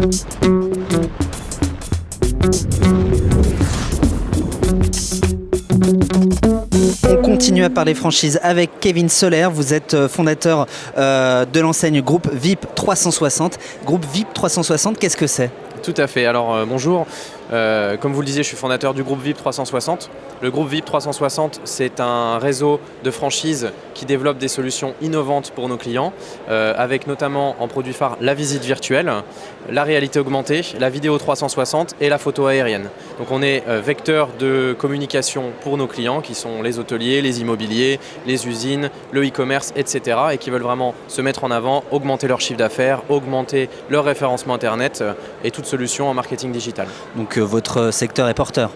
On continue à parler franchise avec Kevin Soler. Vous êtes fondateur de l'enseigne Groupe VIP 360. Groupe VIP 360, qu'est-ce que c'est ? Tout à fait. Alors bonjour. Comme vous le disiez, je suis fondateur du groupe VIP 360. Le groupe VIP 360, c'est un réseau de franchises qui développe des solutions innovantes pour nos clients, avec notamment en produit phare la visite virtuelle, la réalité augmentée, la vidéo 360 et la photo aérienne. Donc on est vecteur de communication pour nos clients qui sont les hôteliers, les immobiliers, les usines, le e-commerce, etc. et qui veulent vraiment se mettre en avant, augmenter leur chiffre d'affaires, augmenter leur référencement Internet et toute solution en marketing digital. Donc votre secteur est porteur,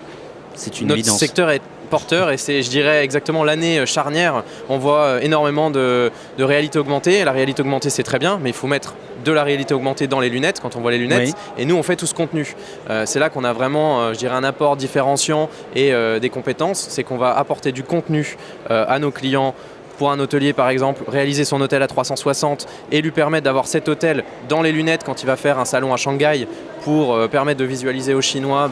c'est une évidence. Notre secteur est porteur et c'est, je dirais, exactement l'année charnière. On voit énormément de réalité augmentée. La réalité augmentée, c'est très bien, mais il faut mettre de la réalité augmentée dans les lunettes, quand on voit les lunettes. Oui. Et nous, on fait tout ce contenu. C'est là qu'on a vraiment, je dirais, un apport différenciant et des compétences. C'est qu'on va apporter du contenu à nos clients. Pour un hôtelier par exemple, réaliser son hôtel à 360 et lui permettre d'avoir cet hôtel dans les lunettes quand il va faire un salon à Shanghai pour permettre de visualiser aux Chinois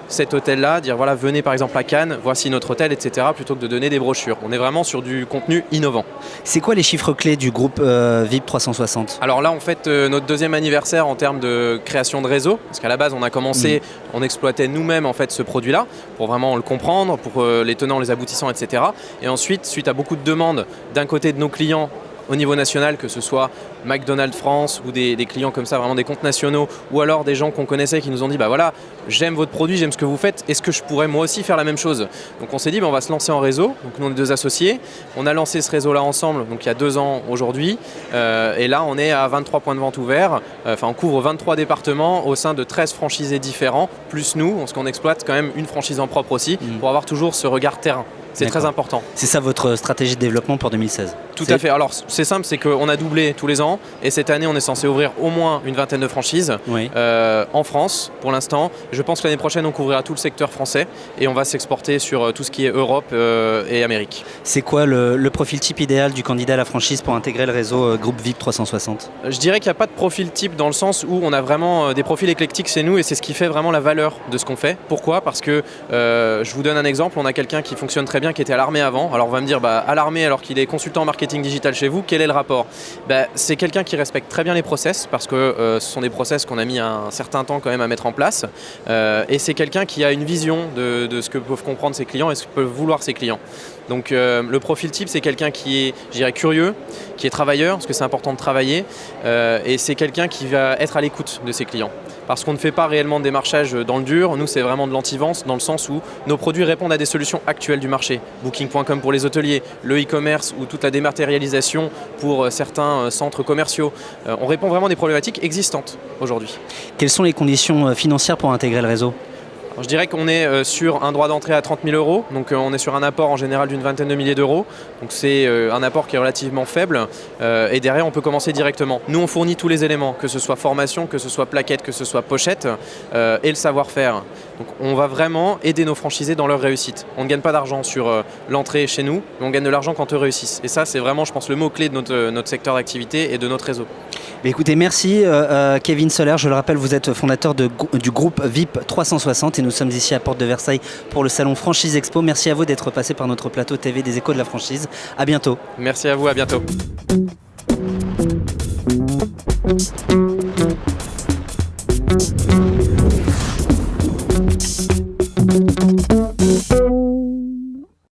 cet hôtel-là, dire voilà, venez par exemple à Cannes, voici notre hôtel, etc. plutôt que de donner des brochures. On est vraiment sur du contenu innovant. C'est quoi les chiffres clés du groupe VIP 360 ? Alors là, on fête notre deuxième anniversaire en termes de création de réseau, parce qu'à la base, on a commencé, on exploitait nous-mêmes en fait ce produit-là pour vraiment le comprendre, pour les tenants, les aboutissants, etc. Et ensuite, suite à beaucoup de demandes d'un côté de nos clients au niveau national, que ce soit McDonald's France ou des clients comme ça, vraiment des comptes nationaux, ou alors des gens qu'on connaissait qui nous ont dit bah voilà, j'aime votre produit, j'aime ce que vous faites, est-ce que je pourrais moi aussi faire la même chose ? Donc on s'est dit on va se lancer en réseau, donc nous on est deux associés, on a lancé ce réseau là ensemble, donc il y a 2 ans aujourd'hui, et là on est à 23 points de vente ouverts, on couvre 23 départements au sein de 13 franchisés différents, plus nous, parce qu'on exploite quand même une franchise en propre aussi, pour avoir toujours ce regard terrain. C'est très important. C'est ça votre stratégie de développement pour 2016 ? Tout à fait. Alors c'est simple, c'est qu'on a doublé tous les ans et cette année on est censé ouvrir au moins une vingtaine de franchises en France pour l'instant. Je pense que l'année prochaine on couvrira tout le secteur français et on va s'exporter sur tout ce qui est Europe et Amérique. C'est quoi le profil type idéal du candidat à la franchise pour intégrer le réseau groupe VIP 360 ? Je dirais qu'il n'y a pas de profil type dans le sens où on a vraiment des profils éclectiques chez nous et c'est ce qui fait vraiment la valeur de ce qu'on fait. Pourquoi ? Parce que je vous donne un exemple, on a quelqu'un qui fonctionne très bien qui était à l'armée avant. Alors on va me dire à l'armée alors qu'il est consultant en marketing digital chez vous, quel est le rapport ? C'est quelqu'un qui respecte très bien les process parce que ce sont des process qu'on a mis un certain temps quand même à mettre en place et c'est quelqu'un qui a une vision de ce que peuvent comprendre ses clients et ce que peuvent vouloir ses clients. Donc le profil type c'est quelqu'un qui est, je dirais, curieux, qui est travailleur parce que c'est important de travailler et c'est quelqu'un qui va être à l'écoute de ses clients. Parce qu'on ne fait pas réellement de démarchage dans le dur, nous c'est vraiment de l'anti-vente dans le sens où nos produits répondent à des solutions actuelles du marché. Booking.com pour les hôteliers, le e-commerce ou toute la dématérialisation pour certains centres commerciaux. On répond vraiment à des problématiques existantes aujourd'hui. Quelles sont les conditions financières pour intégrer le réseau ? Je dirais qu'on est sur un droit d'entrée à 30 000 €, donc on est sur un apport en général d'une vingtaine de milliers d'euros, donc c'est un apport qui est relativement faible et derrière on peut commencer directement. Nous on fournit tous les éléments, que ce soit formation, que ce soit plaquette, que ce soit pochette et le savoir-faire. Donc on va vraiment aider nos franchisés dans leur réussite. On ne gagne pas d'argent sur l'entrée chez nous, mais on gagne de l'argent quand eux réussissent. Et ça c'est vraiment je pense le mot-clé de notre secteur d'activité et de notre réseau. Mais écoutez, merci Kevin Soler, je le rappelle, vous êtes fondateur du groupe VIP 360 et nous sommes ici à Porte de Versailles pour le salon Franchise Expo. Merci à vous d'être passé par notre plateau TV des Échos de la franchise. À bientôt. Merci à vous, à bientôt.